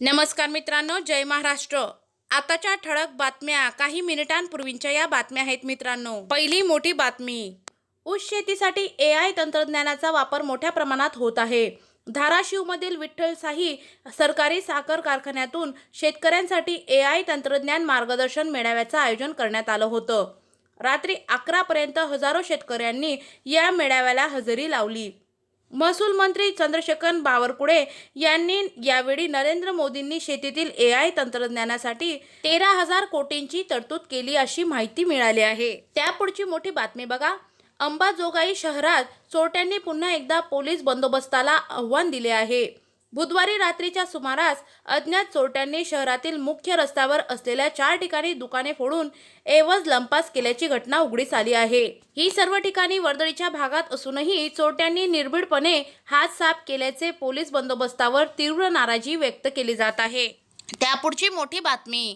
नमस्कार मित्रांनो, जय महाराष्ट्र। आताच्या ठळक बातम्या काही मिनिटांपूर्वीच्या या बातम्या आहेत मित्रांनो। पहिली मोठी बातमी, ऊस शेतीसाठी AI तंत्रज्ञानाचा वापर मोठ्या प्रमाणात होत आहे। धाराशिवमधील विठ्ठल साही सरकारी साखर कारखान्यातून शेतकऱ्यांसाठी AI तंत्रज्ञान मार्गदर्शन मेळाव्याचं आयोजन करण्यात आलं होतं। रात्री 11 पर्यंत हजारो शेतकऱ्यांनी या मेळाव्याला हजेरी लावली। महसूल मंत्री चंद्रशेखर बावनकुळे यांनी यावेळी नरेंद्र मोदींनी शेतीतील AI तंत्रज्ञानासाठी 13,000 कोटींची तरतूद केली अशी माहिती मिळाली आहे। त्यापुढची मोठी बातमी बघा, अंबाजोगाई शहरात चोरट्यांनी पुन्हा एकदा पोलीस बंदोबस्ताला आव्हान दिले आहे। बुधवारी रात्रीच्या सुमारास अज्ञात चोरट्यांनी शहरातील मुख्य रस्त्यावर असलेल्या 4 ठिकाणी दुकाने फोडून ऐवज लंपास केल्याची घटना उघडीस आली आहे। ही सर्व ठिकाणी वर्दळीच्या भागात असूनही चोरट्यांनी निर्भीडपणे हात साफ केल्याचे पोलीस बंदोबस्तावर तीव्र नाराजी व्यक्त केली जात आहे। त्यापुढची मोठी बातमी,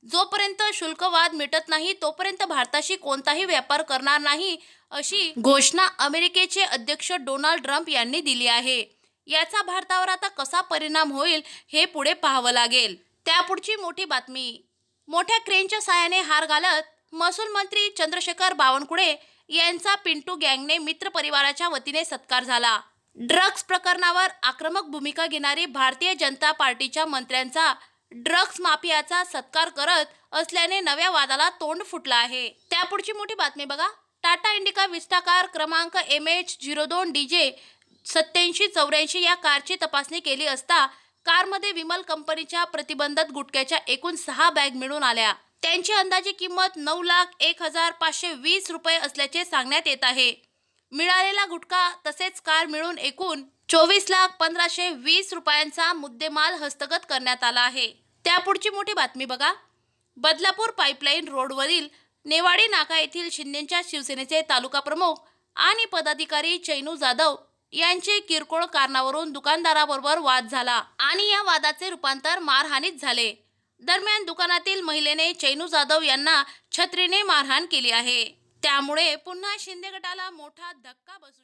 जोपर्यंत शुल्कवाद मिटत नाही तोपर्यंत भारताशी कोणताही व्यापार करणार नाही अशी घोषणा अमेरिकेचे अध्यक्ष डोनाल्ड ट्रम्प यांनी दिली आहे। याचा भारतावर आता कसा परिणाम होईल हे पुढे पाहावं लागेल। त्यापुढची मोठी बातमी, मोठ्या क्रेनच्या साहाय्याने हार घालत महसूल मंत्री चंद्रशेखर बावनकुळे यांचा पिंटू गँगने मित्र परिवाराच्या वतीने सत्कार झाला। ड्रग्ज प्रकरणावर आक्रमक भूमिका घेणारी भारतीय जनता पार्टीच्या मंत्र्यांचा ड्रग्ज माफियाचा सत्कार करत असल्याने नव्या वादाला तोंड फुटलं आहे। त्यापुढची मोठी बातमी बघा, टाटा इंडिका विस्टा कार क्रमांक MH02DJ 8784 या कारची तपासणी केली असता कारमध्ये विमल कंपनीच्या प्रतिबंधित गुटख्याच्या एकूण 6 बॅग मिळून आल्या। त्यांची अंदाजे किंमत 9,01,520 रुपये असल्याचे सांगण्यात येत आहे। मिळालेला गुटखा तसेच कार मिळून एकूण 24,15,20 रुपयांचा मुद्देमाल हस्तगत करण्यात आला आहे। त्यापुढची मोठी बातमी बघा, बदलापूर पाईपलाईन रोडवरील नेवाडी नाका येथील शिंदेच्या शिवसेनेचे तालुका प्रमुख आणि पदाधिकारी चैनू जाधव यांचे किरकोळ कारणावरून दुकानदाराबरोबर वाद झाला आणि या वादाचे रूपांतर मारहाणीत झाले। दरम्यान दुकानातील महिलेने चैनू जाधव यांना छत्रीने मारहाण केली आहे। त्यामुळे पुन्हा शिंदे गटाला मोठा धक्का बसू